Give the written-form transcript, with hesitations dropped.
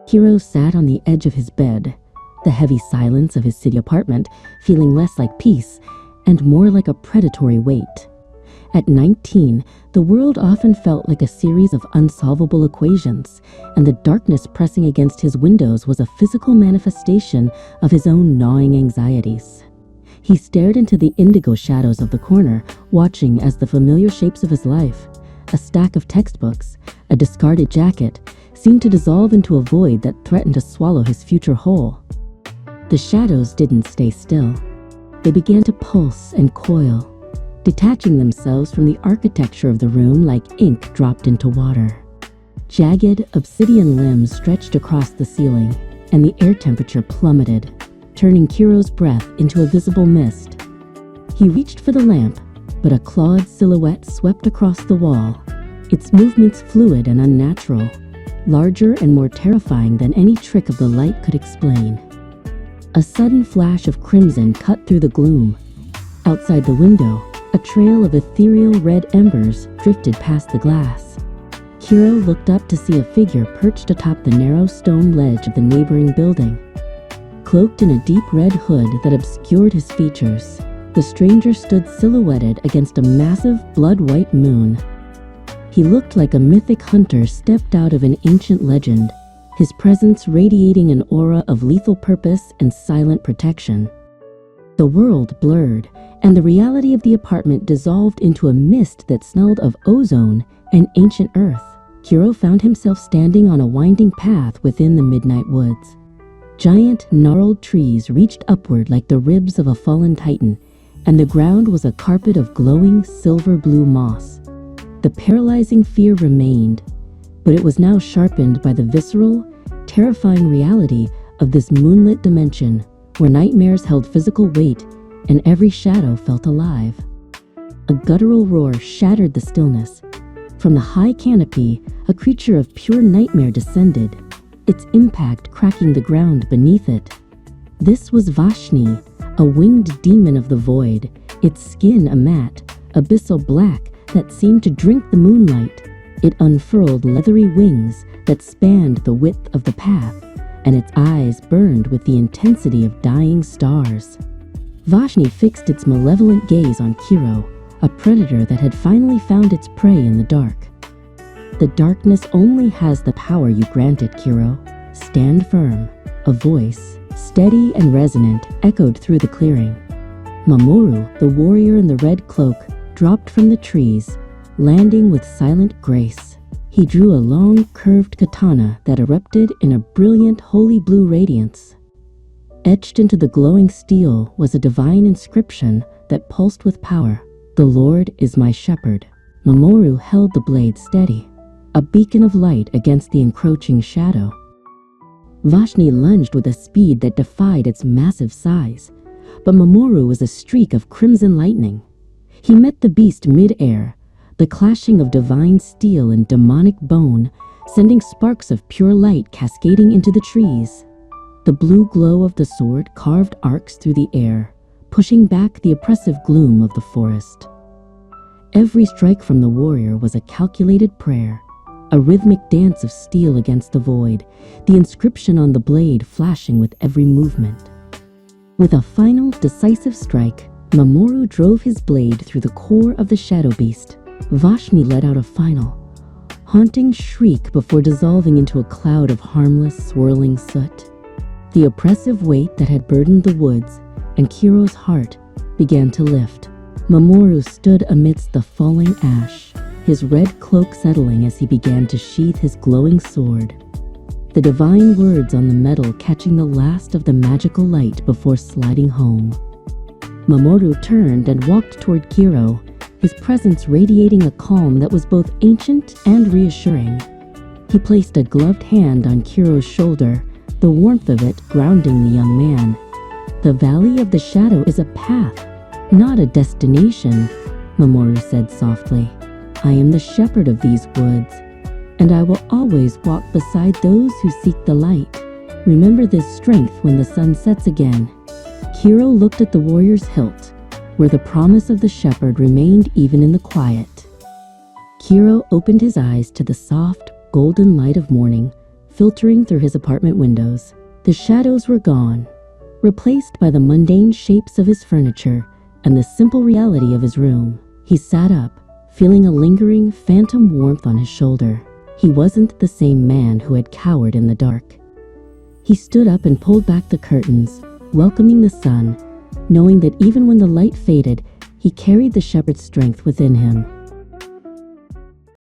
Kiro sat on the edge of his bed, the heavy silence of his city apartment feeling less like peace and more like a predatory weight. At 19, the world often felt like a series of unsolvable equations, and the darkness pressing against his windows was a physical manifestation of his own gnawing anxieties. He stared into the indigo shadows of the corner, watching as the familiar shapes of his life, a stack of textbooks, a discarded jacket, seemed to dissolve into a void that threatened to swallow his future whole. The shadows didn't stay still. They began to pulse and coil, detaching themselves from the architecture of the room like ink dropped into water. Jagged, obsidian limbs stretched across the ceiling, and the air temperature plummeted, turning Kiro's breath into a visible mist. He reached for the lamp, but a clawed silhouette swept across the wall, its movements fluid and unnatural, larger and more terrifying than any trick of the light could explain. A sudden flash of crimson cut through the gloom. Outside the window, a trail of ethereal red embers drifted past the glass. Kiro looked up to see a figure perched atop the narrow stone ledge of the neighboring building. Cloaked in a deep red hood that obscured his features, the stranger stood silhouetted against a massive blood-white moon. He looked like a mythic hunter stepped out of an ancient legend, his presence radiating an aura of lethal purpose and silent protection. The world blurred, and the reality of the apartment dissolved into a mist that smelled of ozone and ancient earth. Kiro found himself standing on a winding path within the midnight woods. Giant, gnarled trees reached upward like the ribs of a fallen titan, and the ground was a carpet of glowing silver-blue moss. The paralyzing fear remained, but it was now sharpened by the visceral, terrifying reality of this moonlit dimension where nightmares held physical weight and every shadow felt alive. A guttural roar shattered the stillness. From the high canopy, a creature of pure nightmare descended, its impact cracking the ground beneath it. This was Vashni, a winged demon of the void, its skin a matte, abyssal black that seemed to drink the moonlight. It unfurled leathery wings that spanned the width of the path, and its eyes burned with the intensity of dying stars. Vashni fixed its malevolent gaze on Kiro, a predator that had finally found its prey in the dark. The darkness only has the power you grant it, Kiro. Stand firm. A voice, steady and resonant, echoed through the clearing. Mamoru, the warrior in the red cloak, dropped from the trees, landing with silent grace. He drew a long, curved katana that erupted in a brilliant holy blue radiance. Etched into the glowing steel was a divine inscription that pulsed with power. "The Lord is my shepherd." Mamoru held the blade steady, a beacon of light against the encroaching shadow. Vashni lunged with a speed that defied its massive size, but Mamoru was a streak of crimson lightning. He met the beast mid-air, the clashing of divine steel and demonic bone, sending sparks of pure light cascading into the trees. The blue glow of the sword carved arcs through the air, pushing back the oppressive gloom of the forest. Every strike from the warrior was a calculated prayer, a rhythmic dance of steel against the void, the inscription on the blade flashing with every movement. With a final, decisive strike, Mamoru drove his blade through the core of the shadow beast. Vashni let out a final, haunting shriek before dissolving into a cloud of harmless, swirling soot. The oppressive weight that had burdened the woods and Kiro's heart began to lift. Mamoru stood amidst the falling ash, his red cloak settling as he began to sheath his glowing sword. The divine words on the metal catching the last of the magical light before sliding home. Mamoru turned and walked toward Kiro, his presence radiating a calm that was both ancient and reassuring. He placed a gloved hand on Kiro's shoulder, the warmth of it grounding the young man. "The Valley of the Shadow is a path, not a destination," Mamoru said softly. "I am the shepherd of these woods, and I will always walk beside those who seek the light. Remember this strength when the sun sets again." Kiro looked at the warrior's hilt, where the promise of the shepherd remained even in the quiet. Kiro opened his eyes to the soft, golden light of morning, filtering through his apartment windows. The shadows were gone, replaced by the mundane shapes of his furniture and the simple reality of his room. He sat up, feeling a lingering, phantom warmth on his shoulder. He wasn't the same man who had cowered in the dark. He stood up and pulled back the curtains, welcoming the sun, knowing that even when the light faded, he carried the shepherd's strength within him.